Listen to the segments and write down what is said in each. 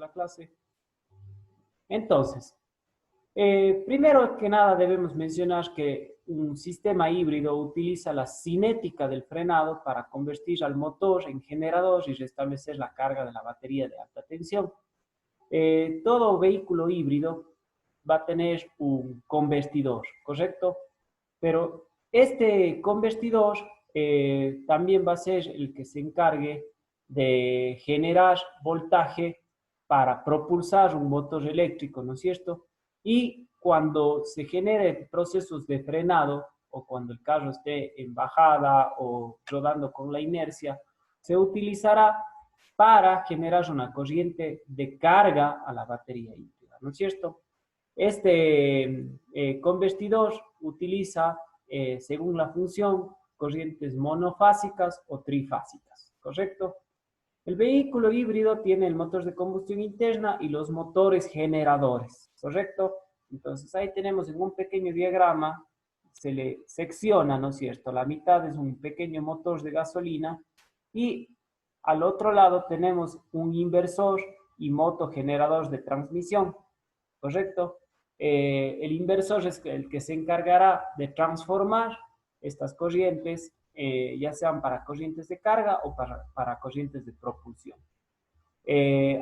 la clase. Entonces, primero que nada debemos mencionar que un sistema híbrido utiliza la cinética del frenado para convertir al motor en generador y restablecer la carga de la batería de alta tensión. Todo vehículo híbrido va a tener un convertidor, ¿correcto? Pero este convertidor también va a ser el que se encargue de generar voltaje para propulsar un motor eléctrico, ¿no es cierto? Y cuando se genere procesos de frenado o cuando el carro esté en bajada o rodando con la inercia, se utilizará para generar una corriente de carga a la batería híbrida, ¿no es cierto? Este convertidor utiliza, según la función, corrientes monofásicas o trifásicas, ¿correcto? El vehículo híbrido tiene el motor de combustión interna y los motores generadores, ¿correcto? Entonces ahí tenemos en un pequeño diagrama, se le secciona, ¿no es cierto? La mitad es un pequeño motor de gasolina y al otro lado tenemos un inversor y motogenerador de transmisión, ¿correcto? El inversor es el que se encargará de transformar estas corrientes, ya sean para corrientes de carga o para corrientes de propulsión.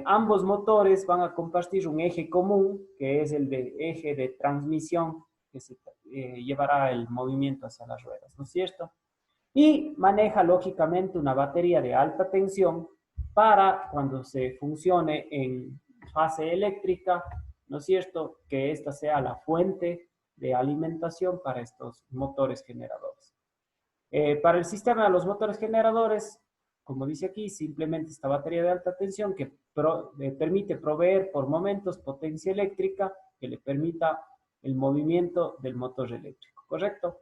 Ambos motores van a compartir un eje común, que es el eje de transmisión, que se llevará el movimiento hacia las ruedas, ¿no es cierto? Y maneja lógicamente una batería de alta tensión para cuando se funcione en fase eléctrica, ¿no es cierto?, que esta sea la fuente de alimentación para estos motores generadores. Para el sistema de los motores generadores, como dice aquí, simplemente esta batería de alta tensión que permite proveer por momentos potencia eléctrica que le permita el movimiento del motor eléctrico, ¿correcto?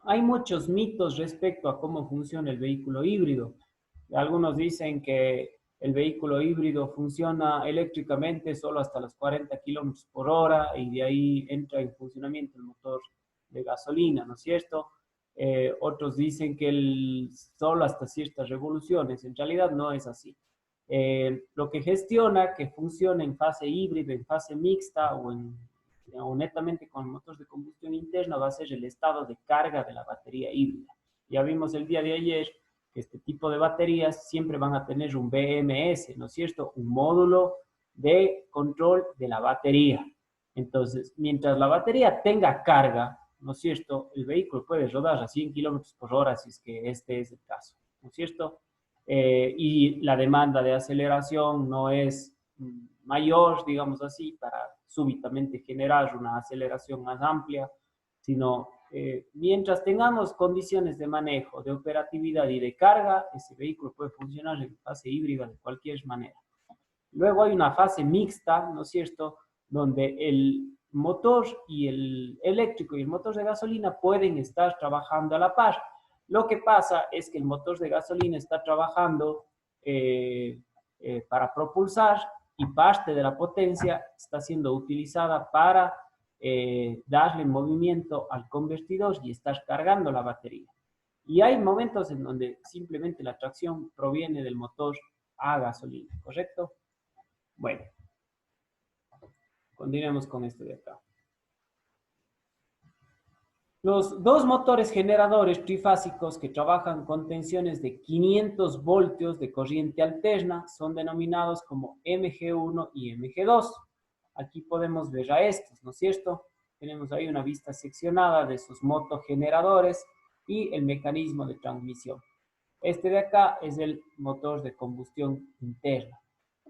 Hay muchos mitos respecto a cómo funciona el vehículo híbrido. Algunos dicen que el vehículo híbrido funciona eléctricamente solo hasta los 40 kilómetros por hora y de ahí entra en funcionamiento el motor de gasolina, ¿no es cierto? Otros dicen que solo hasta ciertas revoluciones. En realidad no es así. Lo que gestiona que funcione en fase híbrida, en fase mixta o netamente con motores de combustión interna va a ser el estado de carga de la batería híbrida. Ya vimos el día de ayer que este tipo de baterías siempre van a tener un BMS, ¿no es cierto? Un módulo de control de la batería. Entonces, mientras la batería tenga carga, ¿no es cierto?, el vehículo puede rodar a 100 kilómetros por hora si es que este es el caso, ¿no es cierto? Y la demanda de aceleración no es mayor, digamos así, para súbitamente generar una aceleración más amplia, sino mientras tengamos condiciones de manejo, de operatividad y de carga, ese vehículo puede funcionar en fase híbrida de cualquier manera. Luego hay una fase mixta, ¿no es cierto?, donde el motor y el eléctrico y el motor de gasolina pueden estar trabajando a la par. Lo que pasa es que el motor de gasolina está trabajando para propulsar y parte de la potencia está siendo utilizada para darle movimiento al convertidor y estar cargando la batería. Y hay momentos en donde simplemente la tracción proviene del motor a gasolina, ¿correcto? Bueno, continuemos con esto de acá. Los dos motores generadores trifásicos que trabajan con tensiones de 500 voltios de corriente alterna son denominados como MG1 y MG2. Aquí podemos ver a estos, ¿no es cierto? Tenemos ahí una vista seccionada de sus motogeneradores y el mecanismo de transmisión. Este de acá es el motor de combustión interna.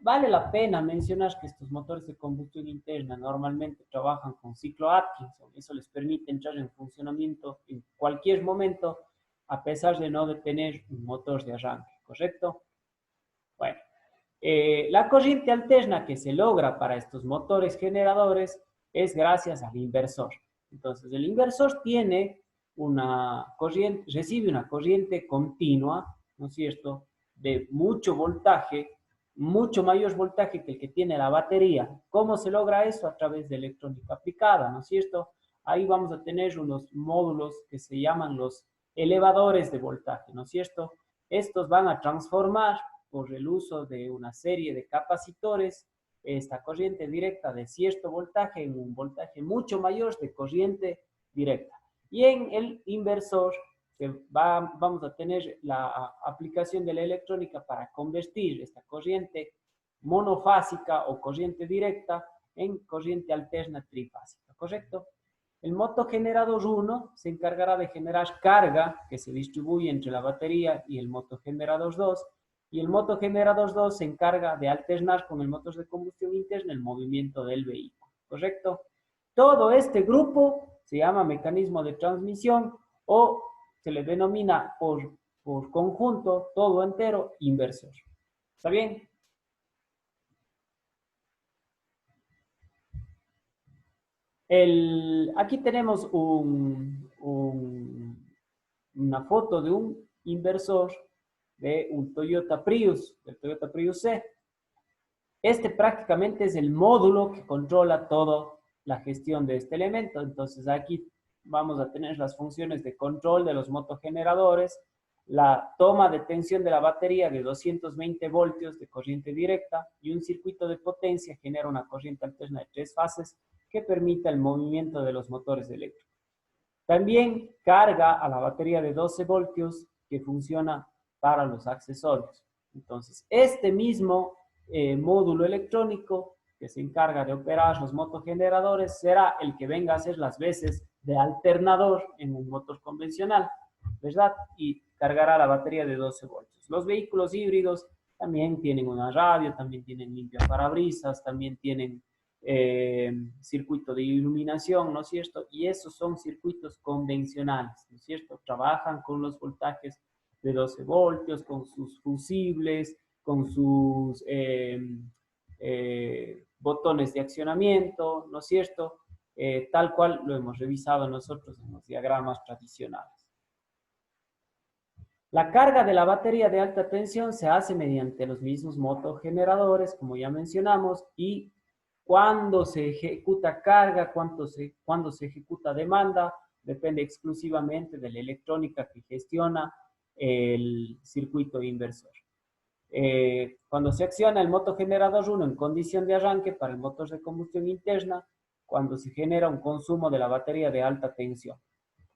Vale la pena mencionar que estos motores de combustión interna normalmente trabajan con ciclo Atkinson. Eso les permite entrar en funcionamiento en cualquier momento, a pesar de no tener un motor de arranque, ¿correcto? Bueno, la corriente alterna que se logra para estos motores generadores es gracias al inversor. Entonces, el inversor tiene una corriente, recibe una corriente continua, ¿no es cierto?, de mucho voltaje, mucho mayor voltaje que el que tiene la batería. ¿Cómo se logra eso? A través de electrónica aplicada, ¿no es cierto? Ahí vamos a tener unos módulos que se llaman los elevadores de voltaje, ¿no es cierto? Estos van a transformar por el uso de una serie de capacitores esta corriente directa de cierto voltaje en un voltaje mucho mayor de corriente directa. Y en el inversor vamos a tener la aplicación de la electrónica para convertir esta corriente monofásica o corriente directa en corriente alterna trifásica, ¿correcto? El motogenerador 1 se encargará de generar carga que se distribuye entre la batería y el motogenerador 2, y el motogenerador 2 se encarga de alternar con el motor de combustión interna el movimiento del vehículo, ¿correcto? Todo este grupo se llama mecanismo de transmisión o se le denomina por conjunto, todo entero, inversor. ¿Está bien? Aquí tenemos una foto de un inversor de un Toyota Prius, del Toyota Prius C. Este prácticamente es el módulo que controla toda la gestión de este elemento. Entonces aquí vamos a tener las funciones de control de los motogeneradores, la toma de tensión de la batería de 220 voltios de corriente directa y un circuito de potencia genera una corriente alterna de 3 fases que permita el movimiento de los motores eléctricos. También carga a la batería de 12 voltios que funciona para los accesorios. Entonces, este mismo módulo electrónico que se encarga de operar los motogeneradores será el que venga a hacer las veces de alternador en un motor convencional, ¿verdad? Y cargará la batería de 12 voltios. Los vehículos híbridos también tienen una radio, también tienen limpiaparabrisas, también tienen circuito de iluminación, ¿no es cierto? Y esos son circuitos convencionales, ¿no es cierto? Trabajan con los voltajes de 12 voltios, con sus fusibles, con sus botones de accionamiento, ¿no es cierto? Tal cual lo hemos revisado nosotros en los diagramas tradicionales. La carga de la batería de alta tensión se hace mediante los mismos motogeneradores, como ya mencionamos, y cuando se ejecuta carga, cuando se ejecuta demanda, depende exclusivamente de la electrónica que gestiona el circuito inversor. Cuando se acciona el motogenerador 1 en condición de arranque para el motor de combustión interna, cuando se genera un consumo de la batería de alta tensión.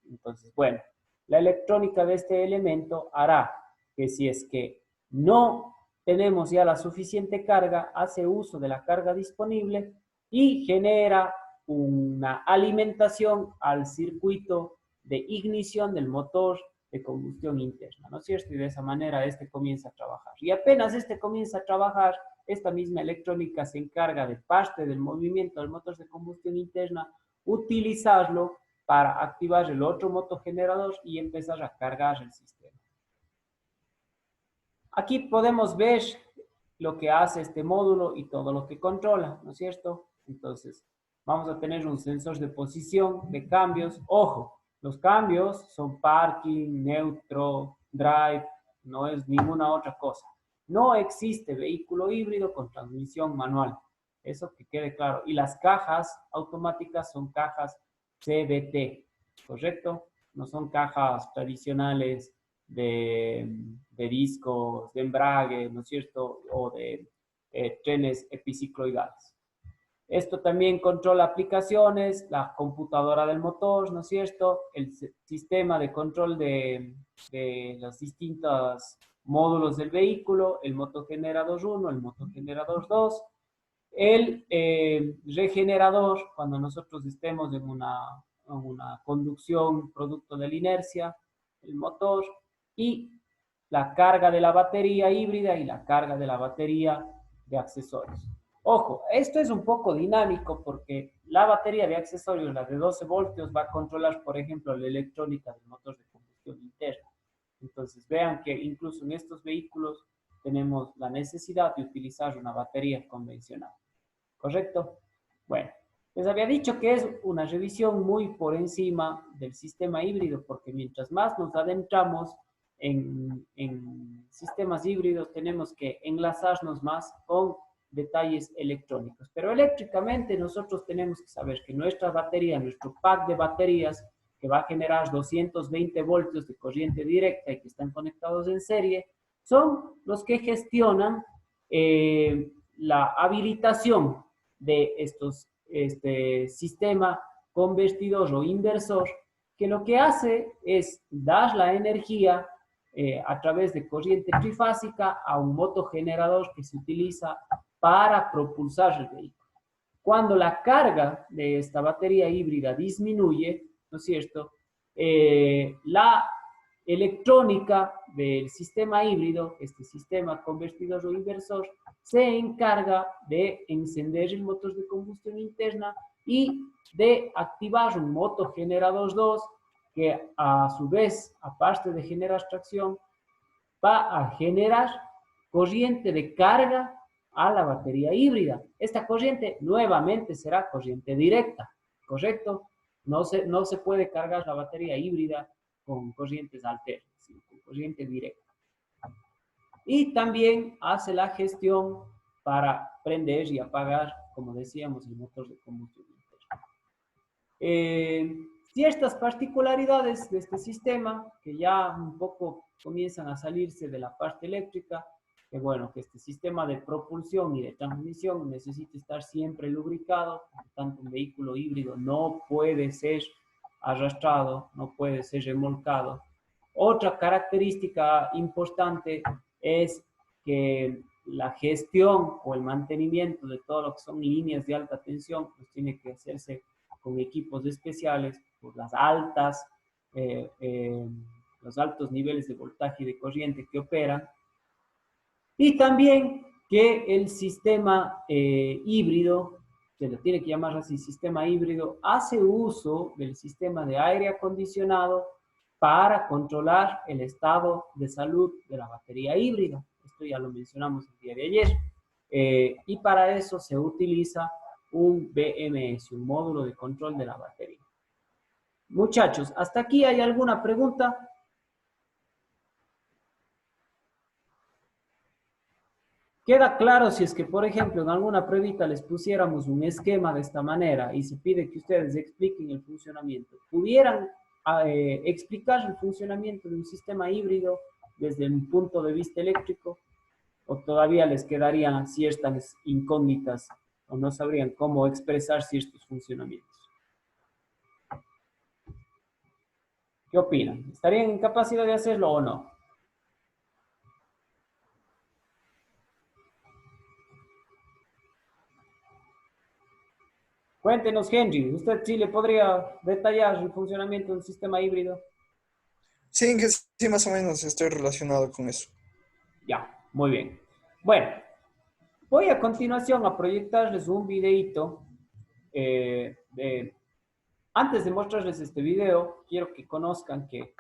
Entonces, bueno, la electrónica de este elemento hará que si es que no tenemos ya la suficiente carga, hace uso de la carga disponible y genera una alimentación al circuito de ignición del motor de combustión interna, ¿no es cierto? Y de esa manera este comienza a trabajar. Y apenas este comienza a trabajar, esta misma electrónica se encarga de parte del movimiento del motor de combustión interna, utilizarlo para activar el otro motogenerador y empezar a cargar el sistema. Aquí podemos ver lo que hace este módulo y todo lo que controla, ¿no es cierto? Entonces, vamos a tener un sensor de posición, de cambios. Ojo, los cambios son parking, neutro, drive, no es ninguna otra cosa. No existe vehículo híbrido con transmisión manual. Eso que quede claro. Y las cajas automáticas son cajas CVT, ¿correcto? No son cajas tradicionales de discos, de embrague, ¿no es cierto? O de trenes epicicloidales. Esto también controla aplicaciones, la computadora del motor, ¿no es cierto? El sistema de control de los distintos módulos del vehículo, el motogenerador 1, el motogenerador 2, el regenerador, cuando nosotros estemos en una conducción producto de la inercia, el motor, y la carga de la batería híbrida y la carga de la batería de accesorios. Ojo, esto es un poco dinámico porque la batería de accesorios, la de 12 voltios, va a controlar, por ejemplo, la electrónica del motor de combustión interna. Entonces, vean que incluso en estos vehículos tenemos la necesidad de utilizar una batería convencional. ¿Correcto? Bueno, les había dicho que es una revisión muy por encima del sistema híbrido, porque mientras más nos adentramos en sistemas híbridos, tenemos que enlazarnos más con detalles electrónicos. Pero eléctricamente nosotros tenemos que saber que nuestra batería, nuestro pack de baterías, que va a generar 220 voltios de corriente directa y que están conectados en serie, son los que gestionan la habilitación de estos sistema convertidor o inversor, que lo que hace es dar la energía a través de corriente trifásica a un motogenerador que se utiliza para propulsar el vehículo. Cuando la carga de esta batería híbrida disminuye, ¿no es cierto? La electrónica del sistema híbrido, este sistema convertidor o inversor, se encarga de encender el motor de combustión interna y de activar un motogenerador 2 que a su vez, aparte de generar tracción, va a generar corriente de carga a la batería híbrida. Esta corriente nuevamente será corriente directa, ¿correcto? No se puede cargar la batería híbrida con corrientes alternas, sino con corriente directa. Y también hace la gestión para prender y apagar, como decíamos, el motor de combustión interna. Ciertas particularidades de este sistema, que ya un poco comienzan a salirse de la parte eléctrica, que bueno, que este sistema de propulsión y de transmisión necesita estar siempre lubricado, por tanto un vehículo híbrido no puede ser arrastrado, no puede ser remolcado. Otra característica importante es que la gestión o el mantenimiento de todo lo que son líneas de alta tensión, pues tiene que hacerse con equipos especiales por las los altos niveles de voltaje y de corriente que operan. Y también que el sistema híbrido, se lo tiene que llamar así, sistema híbrido, hace uso del sistema de aire acondicionado para controlar el estado de salud de la batería híbrida. Esto ya lo mencionamos el día de ayer. Y para eso se utiliza un BMS, un módulo de control de la batería. Muchachos, ¿hasta aquí hay alguna pregunta? Queda claro si es que, por ejemplo, en alguna pruebita les pusiéramos un esquema de esta manera y se pide que ustedes expliquen el funcionamiento. ¿Pudieran explicar el funcionamiento de un sistema híbrido desde un punto de vista eléctrico? ¿O todavía les quedarían ciertas incógnitas o no sabrían cómo expresar ciertos funcionamientos? ¿Qué opinan? ¿Estarían en capacidad de hacerlo o no? Cuéntenos, Henry, ¿usted sí le podría detallar el funcionamiento del sistema híbrido? Sí, que sí, más o menos estoy relacionado con eso. Ya, muy bien. Bueno, voy a continuación a proyectarles un videito. Antes de mostrarles este video, quiero que conozcan que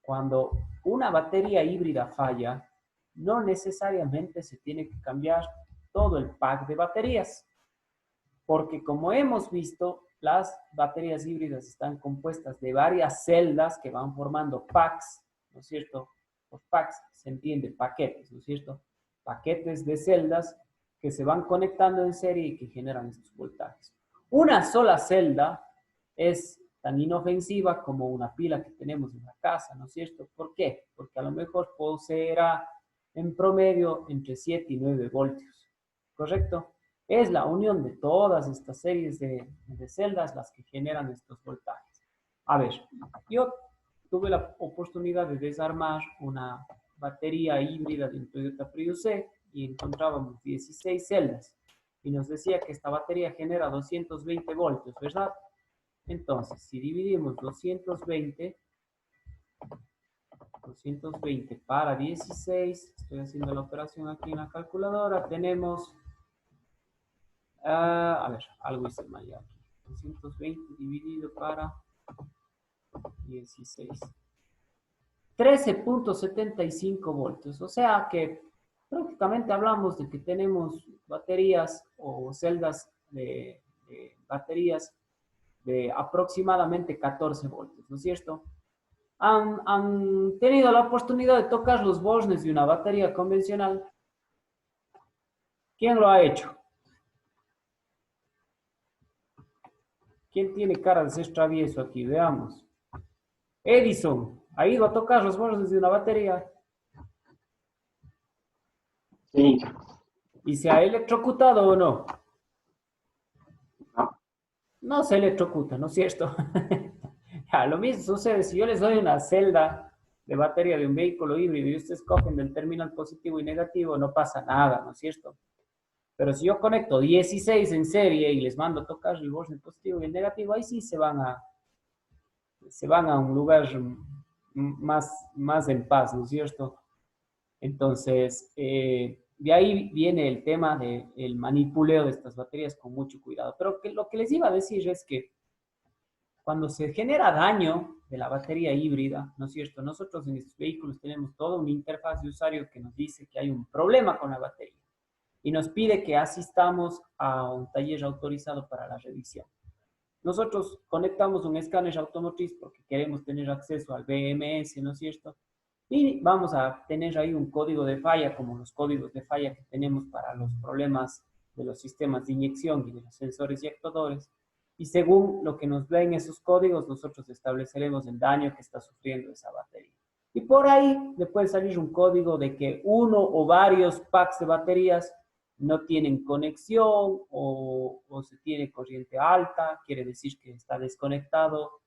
cuando una batería híbrida falla, no necesariamente se tiene que cambiar todo el pack de baterías, porque como hemos visto, las baterías híbridas están compuestas de varias celdas que van formando packs, ¿no es cierto? Los packs se entiende paquetes, ¿no es cierto? Paquetes de celdas que se van conectando en serie y que generan estos voltajes. Una sola celda es tan inofensiva como una pila que tenemos en la casa, ¿no es cierto? ¿Por qué? Porque a lo mejor poseerá en promedio entre 7 y 9 voltios, ¿correcto? Es la unión de todas estas series de celdas las que generan estos voltajes. A ver, yo tuve la oportunidad de desarmar una batería híbrida de un Toyota Prius C y encontrábamos 16 celdas y nos decía que esta batería genera 220 voltios, ¿verdad? Entonces, si dividimos 220 para 16, estoy haciendo la operación aquí en la calculadora, tenemos, a ver, algo hice mal ya aquí, 220 dividido para 16. 13.75 voltios, o sea que prácticamente hablamos de que tenemos baterías o celdas de baterías de aproximadamente 14 voltios, ¿no es cierto? ¿Han tenido la oportunidad de tocar los bornes de una batería convencional? ¿Quién lo ha hecho? ¿Quién tiene cara de ser travieso aquí? Veamos. Edison, ¿ha ido a tocar los bornes de una batería? Sí, ¿Y se ha electrocutado o no? no, No se electrocuta, ¿no es cierto? Ya, lo mismo sucede si yo les doy una celda de batería de un vehículo híbrido y ustedes cogen del terminal positivo y negativo, no pasa nada, ¿no es cierto? Pero si yo conecto 16 en serie y les mando a tocar el borde positivo y el negativo, ahí sí se van a un lugar más en paz, ¿no es cierto? Entonces, de ahí viene el tema del manipuleo de estas baterías con mucho cuidado. Pero lo que les iba a decir es que cuando se genera daño de la batería híbrida, ¿no es cierto? Nosotros en estos vehículos tenemos toda una interfaz de usuario que nos dice que hay un problema con la batería y nos pide que asistamos a un taller autorizado para la revisión. Nosotros conectamos un escáner automotriz porque queremos tener acceso al BMS, ¿no es cierto? Y vamos a tener ahí un código de falla, como los códigos de falla que tenemos para los problemas de los sistemas de inyección y de los sensores y actuadores. Y según lo que nos den esos códigos, nosotros estableceremos el daño que está sufriendo esa batería. Y por ahí le puede salir un código de que uno o varios packs de baterías no tienen conexión o se tiene corriente alta, quiere decir que está desconectado.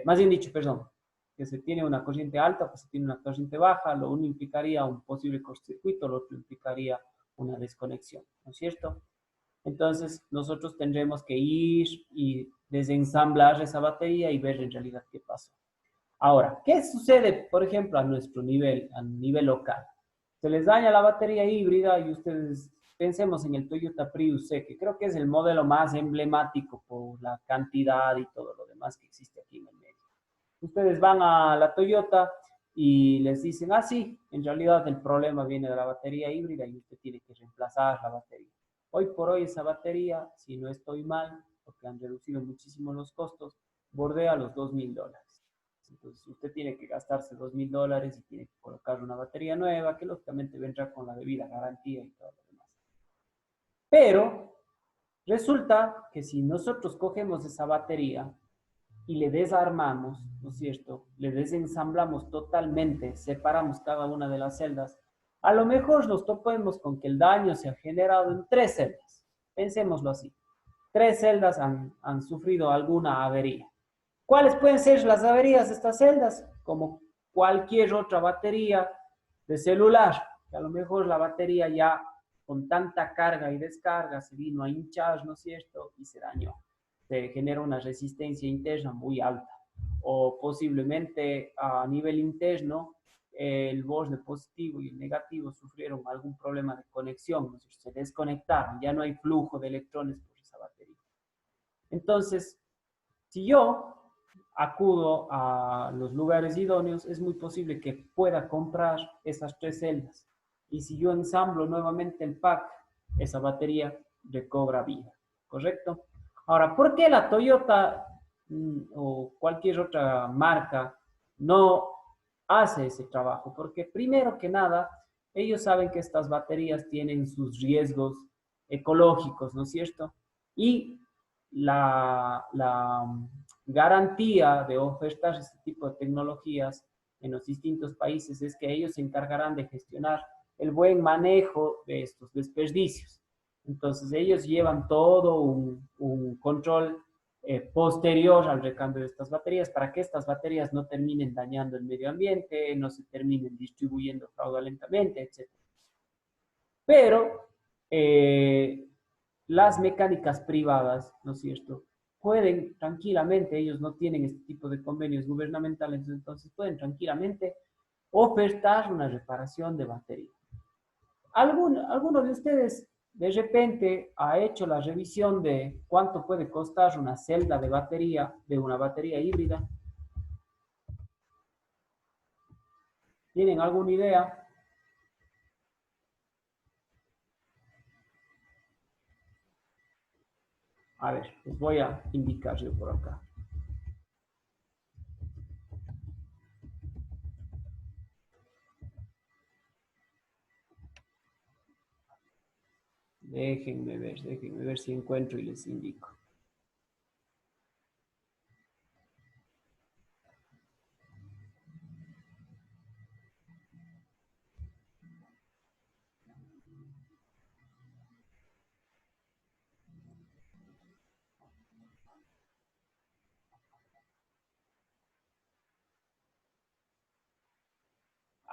Más bien dicho, perdón, que se tiene una corriente alta, pues se tiene una corriente baja, lo uno implicaría un posible cortocircuito, lo otro implicaría una desconexión, ¿no es cierto? Entonces nosotros tendremos que ir y desensamblar esa batería y ver en realidad qué pasó. Ahora, ¿qué sucede, por ejemplo, a nivel local? Se les daña la batería híbrida y ustedes pensemos en el Toyota Prius C, que creo que es el modelo más emblemático por la cantidad y todo lo demás que existe aquí en el medio. Ustedes van a la Toyota y les dicen, ah, sí, en realidad el problema viene de la batería híbrida y usted tiene que reemplazar la batería. Hoy por hoy esa batería, si no estoy mal, porque han reducido muchísimo los costos, bordea los $2,000. Entonces usted tiene que gastarse $2,000 y tiene que colocar una batería nueva que lógicamente vendrá con la debida garantía y todo lo demás. Pero resulta que si nosotros cogemos esa batería y le desarmamos, ¿no es cierto? Le desensamblamos totalmente, separamos cada una de las celdas, a lo mejor nos topemos con que el daño se ha generado en tres celdas. Pensémoslo así. Tres celdas han sufrido alguna avería. ¿Cuáles pueden ser las averías de estas celdas? Como cualquier otra batería de celular, que a lo mejor la batería ya con tanta carga y descarga se vino a hinchar, ¿no es cierto? Y se dañó. Se genera una resistencia interna muy alta. O posiblemente a nivel interno, el borde positivo y el negativo sufrieron algún problema de conexión, ¿no? Se desconectaron, ya no hay flujo de electrones por esa batería. Entonces, si yo acudo a los lugares idóneos, es muy posible que pueda comprar esas tres celdas. Y si yo ensamblo nuevamente el pack, esa batería recobra vida, ¿correcto? Ahora, ¿por qué la Toyota o cualquier otra marca no hace ese trabajo? Porque primero que nada, ellos saben que estas baterías tienen sus riesgos ecológicos, ¿no es cierto? Y la garantía de ofertar este tipo de tecnologías en los distintos países es que ellos se encargarán de gestionar el buen manejo de estos desperdicios. Entonces ellos llevan todo un control posterior al recambio de estas baterías para que estas baterías no terminen dañando el medio ambiente, no se terminen distribuyendo fraudulentamente, etc. Pero las mecánicas privadas, ¿no es cierto? Pueden tranquilamente, ellos no tienen este tipo de convenios gubernamentales, entonces pueden tranquilamente ofertar una reparación de batería. ¿Alguno de ustedes de repente ha hecho la revisión de cuánto puede costar una celda de batería, de una batería híbrida? ¿Tienen alguna idea? A ver, les voy a indicar yo por acá. Déjenme ver si encuentro y les indico.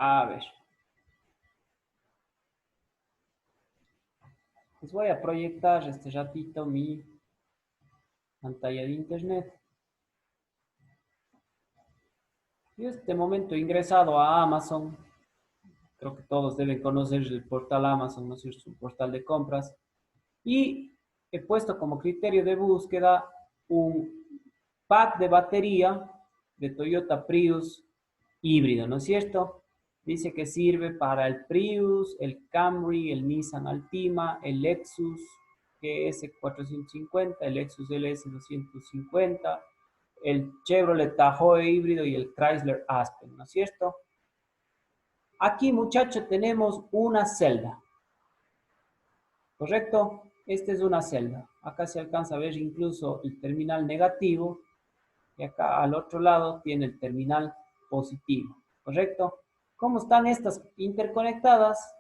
A ver. Les voy a proyectar este ratito mi pantalla de internet. Yo en este momento he ingresado a Amazon. Creo que todos deben conocer el portal Amazon, ¿no es cierto? Es un portal de compras. Y he puesto como criterio de búsqueda un pack de batería de Toyota Prius híbrido, ¿no es cierto? Dice que sirve para el Prius, el Camry, el Nissan Altima, el Lexus GS450, el Lexus LS250, el Chevrolet Tahoe híbrido y el Chrysler Aspen, ¿no es cierto? Aquí, muchachos, tenemos una celda, ¿correcto? Esta es una celda. Acá se alcanza a ver incluso el terminal negativo y acá al otro lado tiene el terminal positivo, ¿correcto? ¿Cómo están estas interconectadas?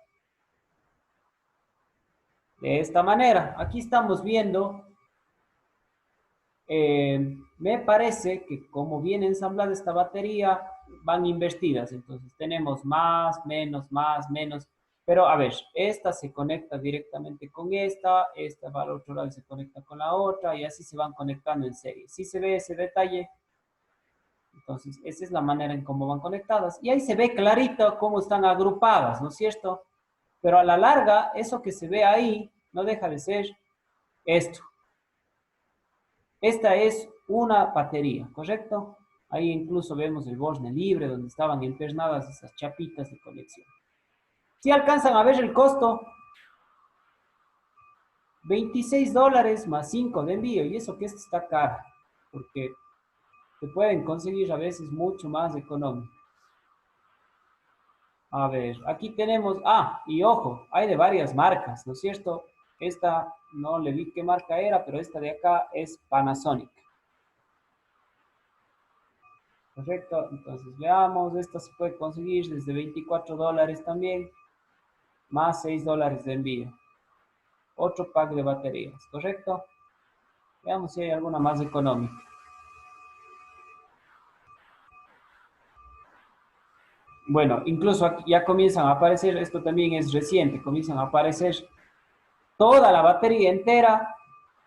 De esta manera. Aquí estamos viendo, me parece que como viene ensamblada esta batería, van invertidas. Entonces tenemos más, menos. Pero a ver, esta se conecta directamente con esta va al otro lado y se conecta con la otra y así se van conectando en serie. ¿Sí se ve ese detalle? Entonces, esa es la manera en cómo van conectadas. Y ahí se ve clarito cómo están agrupadas, ¿no es cierto? Pero a la larga, eso que se ve ahí no deja de ser esto. Esta es una batería, ¿correcto? Ahí incluso vemos el borde libre donde estaban empernadas esas chapitas de conexión. Si alcanzan a ver el costo, $26 más 5 de envío. Y eso que esta está cara, porque se pueden conseguir a veces mucho más económico. A ver, aquí tenemos, y ojo, hay de varias marcas, ¿no es cierto? Esta no le vi qué marca era, pero esta de acá es Panasonic. Perfecto, entonces veamos, esta se puede conseguir desde $24 también, más $6 de envío. Otro pack de baterías, ¿correcto? Veamos si hay alguna más económica. Bueno, incluso aquí ya comienzan a aparecer, esto también es reciente, comienzan a aparecer toda la batería entera,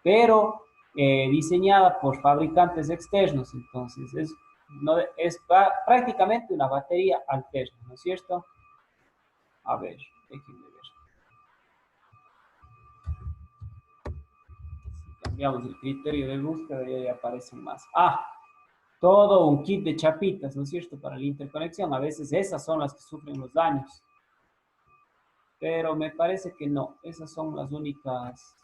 pero diseñada por fabricantes externos. Entonces, no, es prácticamente una batería alterna, ¿no es cierto? A ver, déjenme ver. Si cambiamos el criterio de búsqueda, ya aparecen más. Todo un kit de chapitas, ¿no es cierto? Para la interconexión. A veces esas son las que sufren los daños. Pero me parece que no. Esas son las únicas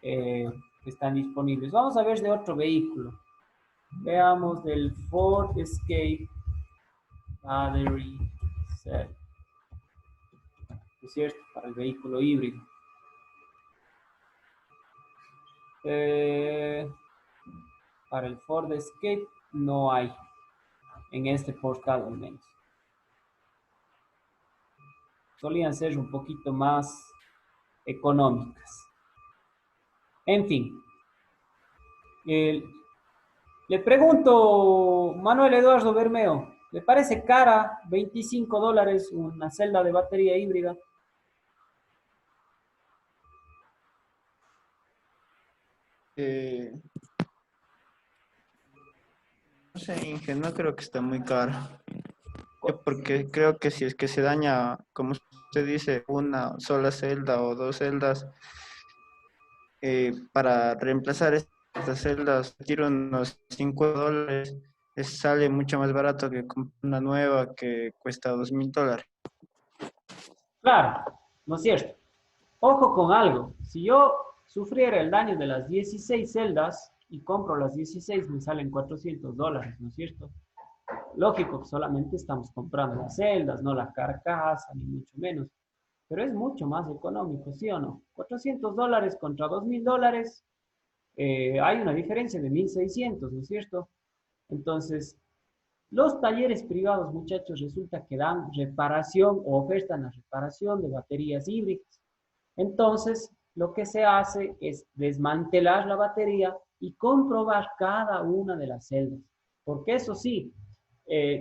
que están disponibles. Vamos a ver de otro vehículo. Veamos del Ford Escape Battery Cell. ¿Es cierto? Para el vehículo híbrido. Para el Ford Escape no hay. En este portal al menos. Solían ser un poquito más económicas. En fin. Le pregunto, Manuel Eduardo Bermeo, ¿le parece cara $25 una celda de batería híbrida? Eh, no sé, Inge, no creo que esté muy caro. Porque creo que si es que se daña, como usted dice, una sola celda o dos celdas, para reemplazar estas celdas, tiro unos $5, sale mucho más barato que comprar una nueva que cuesta $2,000. Claro, ¿no es cierto? Ojo con algo, si yo sufriera el daño de las 16 celdas y compro las 16 me salen $400, ¿no es cierto? Lógico que solamente estamos comprando las celdas, no la carcasa, ni mucho menos. Pero es mucho más económico, ¿sí o no? $400 contra $2,000, hay una diferencia de 1,600, ¿no es cierto? Entonces, los talleres privados, muchachos, resulta que dan reparación o ofertan la reparación de baterías híbridas. Entonces, lo que se hace es desmantelar la batería y comprobar cada una de las celdas. Porque eso sí,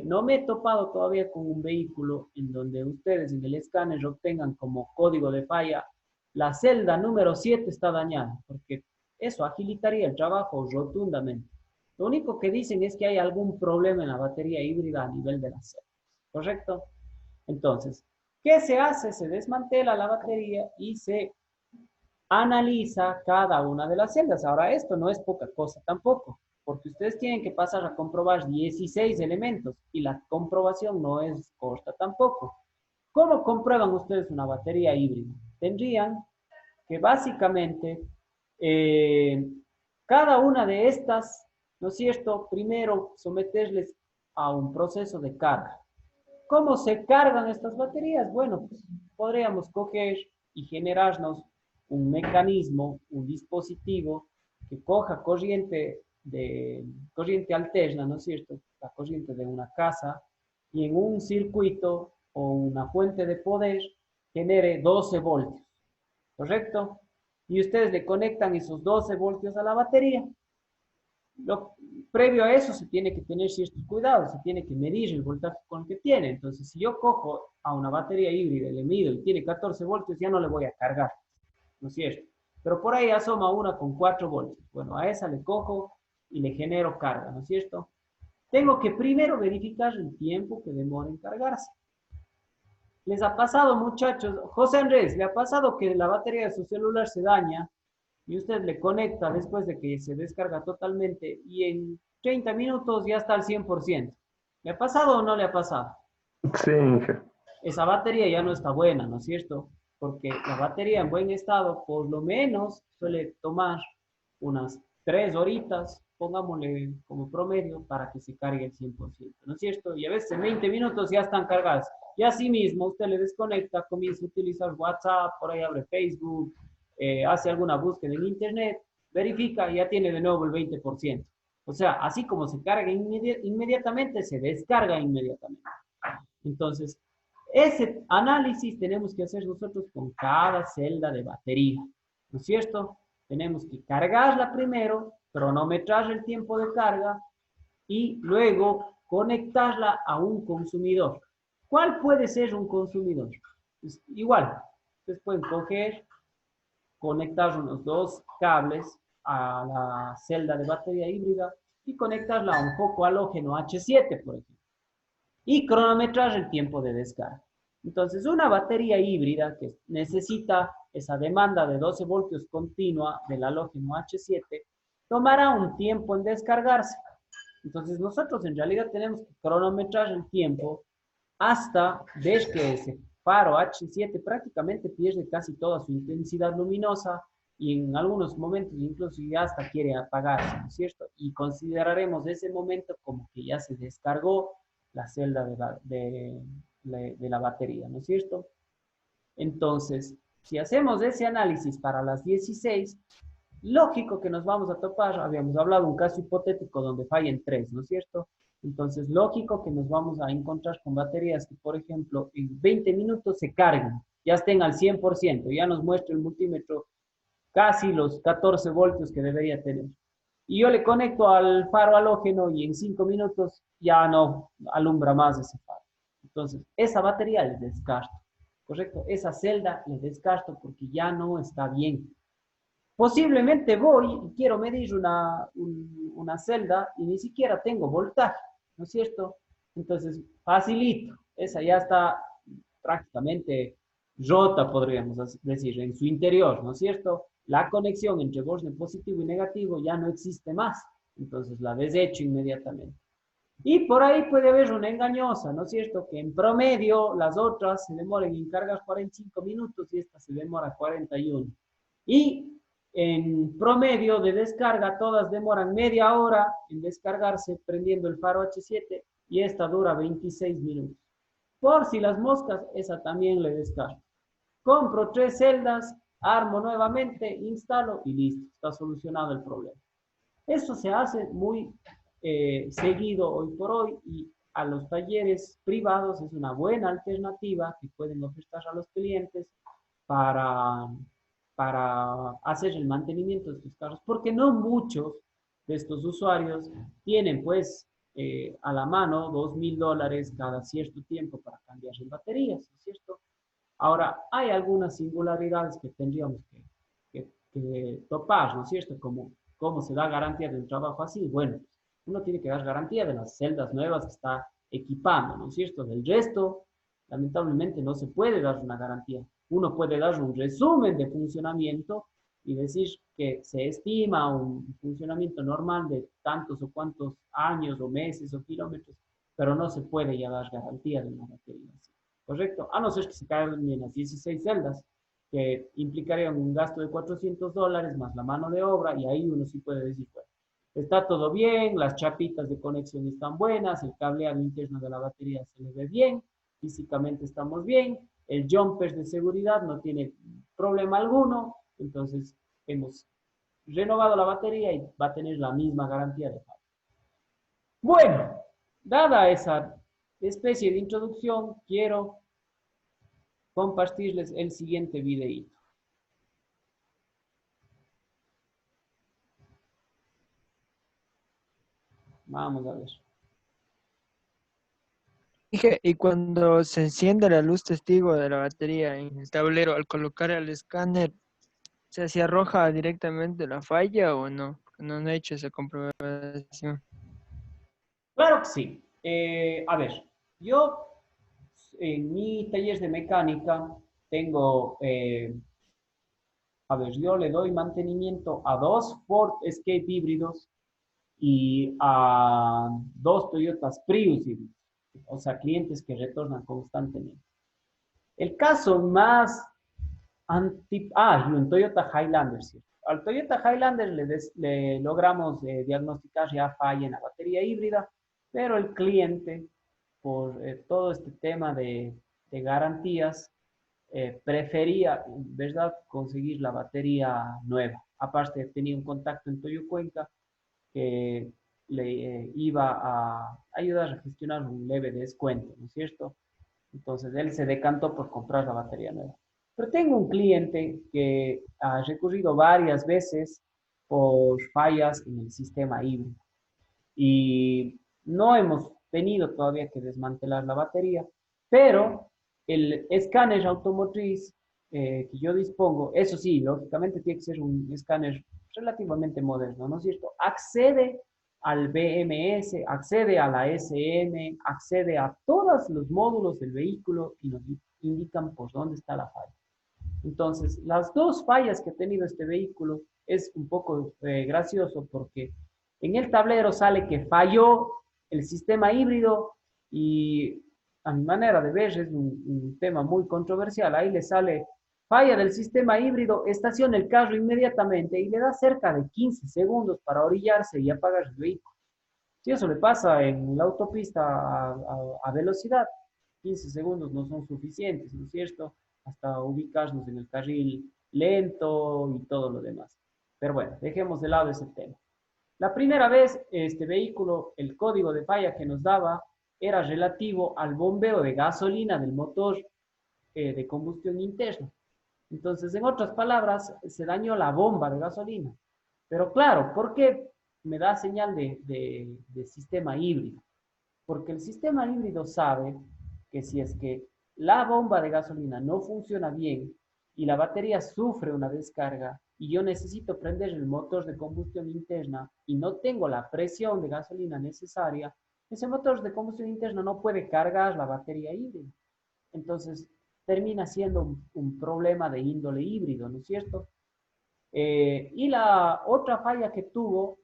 No me he topado todavía con un vehículo en donde ustedes en el escáner obtengan como código de falla la celda número 7 está dañada, porque eso agilitaría el trabajo rotundamente. Lo único que dicen es que hay algún problema en la batería híbrida a nivel de la celda, ¿correcto? Entonces, ¿qué se hace? Se desmantela la batería y se analiza cada una de las celdas. Ahora, esto no es poca cosa tampoco, porque ustedes tienen que pasar a comprobar 16 elementos y la comprobación no es corta tampoco. ¿Cómo comprueban ustedes una batería híbrida? Tendrían que básicamente eh, cada una de estas, ¿no es cierto? Primero someterles a un proceso de carga. ¿Cómo se cargan estas baterías? Bueno, pues podríamos coger y generarnos un mecanismo, un dispositivo que coja corriente alterna, ¿no es cierto? La corriente de una casa y en un circuito o una fuente de poder genere 12 voltios, ¿correcto? Y ustedes le conectan esos 12 voltios a la batería. Lo, previo a eso se tiene que tener ciertos cuidados, se tiene que medir el voltaje con el que tiene. Entonces, si yo cojo a una batería híbrida y le mido y tiene 14 voltios, ya no le voy a cargar, ¿no es cierto? Pero por ahí asoma una con 4 voltios. Bueno, a esa le cojo y le genero carga, ¿no es cierto? Tengo que primero verificar el tiempo que demora en cargarse. ¿Les ha pasado, muchachos? José Andrés, ¿le ha pasado que la batería de su celular se daña y usted le conecta después de que se descarga totalmente y en 30 minutos ya está al 100%? ¿Le ha pasado o no le ha pasado? Sí, Inge. Esa batería ya no está buena, ¿no es cierto? Porque la batería en buen estado por lo menos suele tomar unas 3 horitas, pongámosle como promedio, para que se cargue el 100%, ¿no es cierto? Y a veces en 20 minutos ya están cargadas. Y así mismo usted le desconecta, comienza a utilizar WhatsApp, por ahí abre Facebook, hace alguna búsqueda en Internet, verifica y ya tiene de nuevo el 20%. O sea, así como se carga inmediatamente, se descarga inmediatamente. Entonces, ese análisis tenemos que hacer nosotros con cada celda de batería, ¿no es cierto? Tenemos que cargarla primero, cronometrar el tiempo de carga y luego conectarla a un consumidor. ¿Cuál puede ser un consumidor? Pues igual, ustedes pueden coger, conectar unos dos cables a la celda de batería híbrida y conectarla a un foco halógeno H7, por ejemplo, y cronometrar el tiempo de descarga. Entonces, una batería híbrida que necesita esa demanda de 12 voltios continua del halógeno H7 tomará un tiempo en descargarse. Entonces, nosotros en realidad tenemos que cronometrar el tiempo hasta ver que ese faro H7 prácticamente pierde casi toda su intensidad luminosa y en algunos momentos incluso ya hasta quiere apagarse, ¿no es cierto? Y consideraremos ese momento como que ya se descargó la celda de la batería, ¿no es cierto? Entonces, si hacemos ese análisis para las 16, lógico que nos vamos a topar, habíamos hablado de un caso hipotético donde fallen 3, ¿no es cierto? Entonces, lógico que nos vamos a encontrar con baterías que, por ejemplo, en 20 minutos se cargan, ya estén al 100%, ya nos muestra el multímetro casi los 14 voltios que debería tener. Y yo le conecto al faro halógeno y en 5 minutos ya no alumbra más ese faro. Entonces, esa batería le descarto, ¿correcto? Esa celda le descarto porque ya no está bien. Posiblemente voy y quiero medir una celda y ni siquiera tengo voltaje, ¿no es cierto? Entonces, facilito. Esa ya está prácticamente rota, podríamos decir, en su interior, ¿no es cierto? La conexión entre borde positivo y negativo ya no existe más. Entonces, la desecho inmediatamente. Y por ahí puede haber una engañosa, ¿no es cierto? Que en promedio las otras se demoran en cargar 45 minutos y esta se demora 41. Y en promedio de descarga, todas demoran media hora en descargarse prendiendo el faro H7 y esta dura 26 minutos. Por si las moscas, esa también le descargo. Compro 3 celdas, armo nuevamente, instalo y listo, está solucionado el problema. Eso se hace muy seguido hoy por hoy y a los talleres privados es una buena alternativa que pueden ofrecer a los clientes para, para hacer el mantenimiento de sus carros, porque no muchos de estos usuarios tienen pues a la mano $2.000 cada cierto tiempo para cambiar en baterías, ¿no es cierto? Ahora, hay algunas singularidades que tendríamos que topar, ¿no es cierto? Como cómo se da garantía de un trabajo así. Bueno, uno tiene que dar garantía de las celdas nuevas que está equipando, ¿no es cierto? Del resto, lamentablemente no se puede dar una garantía. Uno puede dar un resumen de funcionamiento y decir que se estima un funcionamiento normal de tantos o cuantos años o meses o kilómetros, pero no se puede ya dar garantía de una batería así. ¿Correcto? A no ser que se caigan las 16 celdas, que implicarían un gasto de $400 más la mano de obra, y ahí uno sí puede decir, bueno, está todo bien, las chapitas de conexión están buenas, el cableado interno de la batería se le ve bien, físicamente estamos bien, el jumper de seguridad no tiene problema alguno, entonces hemos renovado la batería y va a tener la misma garantía de pago. Bueno, dada esa especie de introducción, quiero compartirles el siguiente videíto. Vamos a ver. Dije, y cuando se enciende la luz testigo de la batería en el tablero, al colocar el escáner, ¿se arroja directamente la falla o no? No he hecho esa comprobación. Claro que sí. A ver, yo en mi taller de mecánica tengo, a ver, yo le doy mantenimiento a dos Ford Escape híbridos y a dos Toyotas Prius híbridos, o sea, clientes que retornan constantemente. El caso más y un Toyota Highlander, ¿sí? Al Toyota Highlander le logramos diagnosticar ya falla en la batería híbrida, pero el cliente, por todo este tema de garantías, prefería, ¿verdad?, conseguir la batería nueva. Aparte, tenía un contacto en Toyo Cuenca que le iba a ayudar a gestionar un leve descuento, ¿no es cierto? Entonces él se decantó por comprar la batería nueva. Pero tengo un cliente que ha recurrido varias veces por fallas en el sistema híbrido y no hemos tenido todavía que desmantelar la batería, pero el escáner automotriz que yo dispongo, eso sí, lógicamente tiene que ser un escáner relativamente moderno, ¿no es cierto? Accede al BMS, accede a la SM, accede a todos los módulos del vehículo y nos indican por dónde está la falla. Entonces, las dos fallas que ha tenido este vehículo es un poco gracioso porque en el tablero sale que falló el sistema híbrido y a mi manera de ver es un tema muy controversial. Ahí le sale falla del sistema híbrido, estaciona el carro inmediatamente y le da cerca de 15 segundos para orillarse y apagar el vehículo. Si eso le pasa en la autopista a velocidad, 15 segundos no son suficientes, ¿no es cierto? Hasta ubicarnos en el carril lento y todo lo demás. Pero bueno, dejemos de lado ese tema. La primera vez, este vehículo, el código de falla que nos daba era relativo al bombeo de gasolina del motor de combustión interna. Entonces, en otras palabras, se dañó la bomba de gasolina. Pero claro, ¿por qué me da señal de sistema híbrido? Porque el sistema híbrido sabe que si es que la bomba de gasolina no funciona bien y la batería sufre una descarga y yo necesito prender el motor de combustión interna y no tengo la presión de gasolina necesaria, ese motor de combustión interna no puede cargar la batería híbrida. Entonces, termina siendo un problema de índole híbrido, ¿no es cierto? Y la otra falla que tuvo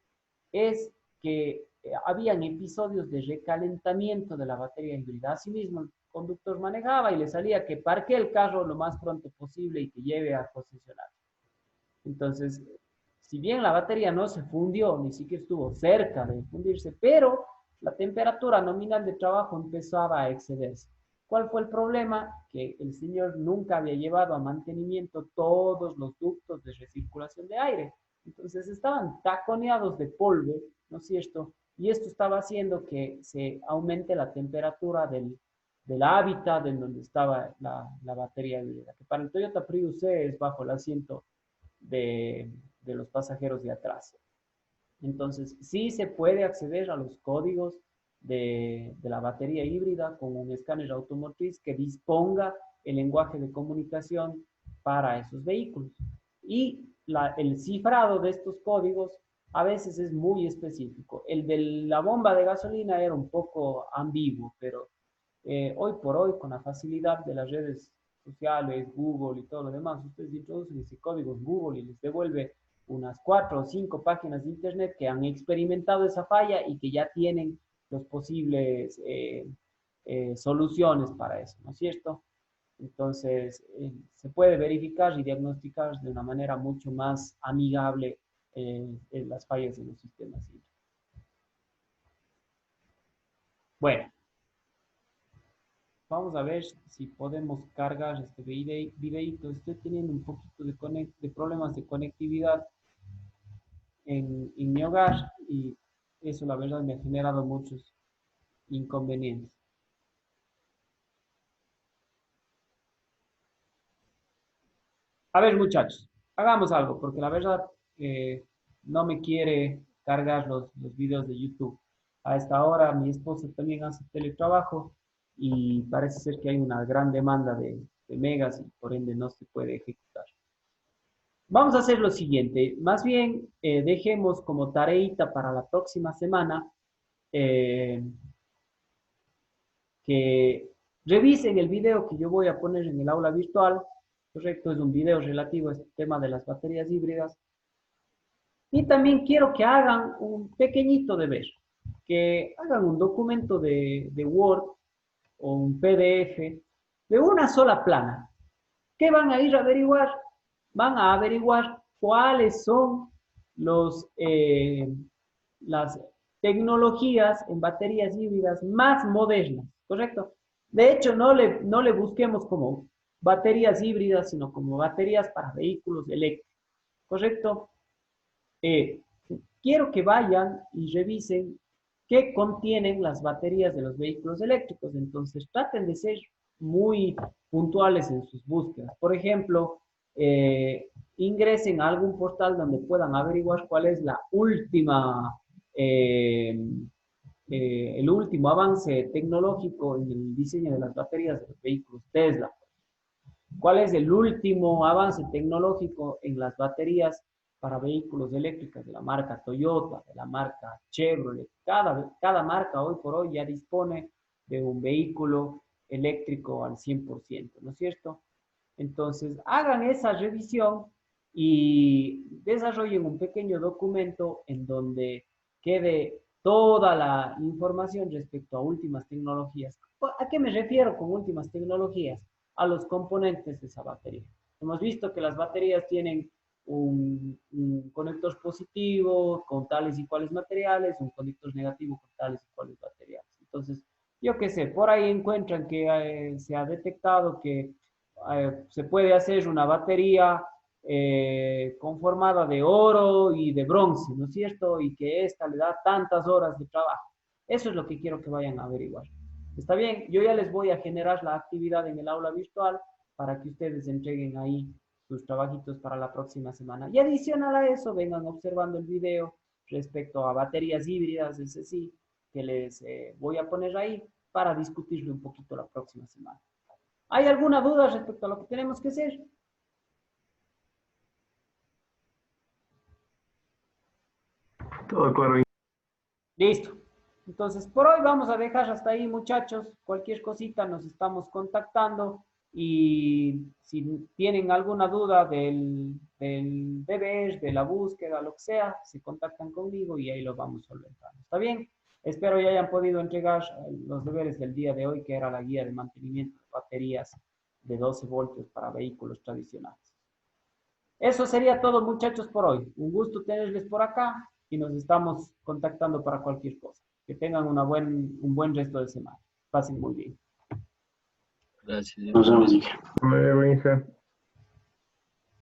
es que habían episodios de recalentamiento de la batería híbrida. Asimismo, el conductor manejaba y le salía que parque el carro lo más pronto posible y que lleve al concesionario. Entonces, si bien la batería no se fundió, ni siquiera estuvo cerca de fundirse, pero la temperatura nominal de trabajo empezaba a excederse. ¿Cuál fue el problema? Que el señor nunca había llevado a mantenimiento todos los ductos de recirculación de aire. Entonces estaban taconeados de polvo, ¿no es cierto? Y esto estaba haciendo que se aumente la temperatura del hábitat en donde estaba la batería híbrida, que para el Toyota Prius C es bajo el asiento de los pasajeros de atrás. Entonces, sí se puede acceder a los códigos de la batería híbrida con un escáner automotriz que disponga el lenguaje de comunicación para esos vehículos. Y el cifrado de estos códigos a veces es muy específico. El de la bomba de gasolina era un poco ambiguo, pero hoy por hoy, con la facilidad de las redes sociales, Google y todo lo demás, ustedes introducen ese código en Google y les devuelve unas 4 o 5 páginas de internet que han experimentado esa falla y que ya tienen los posibles soluciones para eso, ¿no es cierto? Entonces, se puede verificar y diagnosticar de una manera mucho más amigable en las fallas de los sistemas híbridos. Bueno, vamos a ver si podemos cargar este videito. Estoy teniendo un poquito de problemas de conectividad en mi hogar y eso la verdad me ha generado muchos inconvenientes. A ver, muchachos, hagamos algo, porque la verdad no me quiere cargar los videos de YouTube. A esta hora mi esposa también hace teletrabajo y parece ser que hay una gran demanda de megas y por ende no se puede ejecutar. Vamos a hacer lo siguiente, más bien dejemos como tareita para la próxima semana que revisen el video que yo voy a poner en el aula virtual. Correcto, es un video relativo a este tema de las baterías híbridas. Y también quiero que hagan un pequeñito deber, que hagan un documento de Word o un PDF de una sola plana. ¿Qué van a ir a averiguar? Van a averiguar cuáles son las tecnologías en baterías híbridas más modernas, ¿correcto? De hecho, no le busquemos como baterías híbridas, sino como baterías para vehículos eléctricos, ¿correcto? Quiero que vayan y revisen qué contienen las baterías de los vehículos eléctricos. Entonces, traten de ser muy puntuales en sus búsquedas. Por ejemplo, ingresen a algún portal donde puedan averiguar cuál es la última, el último avance tecnológico en el diseño de las baterías de los vehículos Tesla. ¿Cuál es el último avance tecnológico en las baterías para vehículos eléctricos de la marca Toyota, de la marca Chevrolet? Cada marca hoy por hoy ya dispone de un vehículo eléctrico al 100%, ¿no es cierto? Entonces, hagan esa revisión y desarrollen un pequeño documento en donde quede toda la información respecto a últimas tecnologías. ¿A qué me refiero con últimas tecnologías? A los componentes de esa batería. Hemos visto que las baterías tienen un conector positivo con tales y cuales materiales, un conector negativo con tales y cuales materiales. Entonces, yo qué sé, por ahí encuentran que se ha detectado que se puede hacer una batería conformada de oro y de bronce, ¿no es cierto? Y que esta le da tantas horas de trabajo. Eso es lo que quiero que vayan a averiguar. ¿Está bien? Yo ya les voy a generar la actividad en el aula virtual para que ustedes entreguen ahí sus trabajitos para la próxima semana. Y adicional a eso, vengan observando el video respecto a baterías híbridas, ese sí, que les voy a poner ahí para discutirlo un poquito la próxima semana. ¿Hay alguna duda respecto a lo que tenemos que hacer? Todo claro. Listo. Entonces, por hoy vamos a dejar hasta ahí, muchachos. Cualquier cosita nos estamos contactando y si tienen alguna duda del deber, de la búsqueda, lo que sea, se contactan conmigo y ahí lo vamos solventando. ¿Está bien? Espero ya hayan podido entregar los deberes del día de hoy, que era la guía de mantenimiento de baterías de 12 voltios para vehículos tradicionales. Eso sería todo, muchachos, por hoy. Un gusto tenerles por acá y nos estamos contactando para cualquier cosa. Que tengan un buen resto de semana. Pasen muy bien. Gracias. Nos vemos, hija.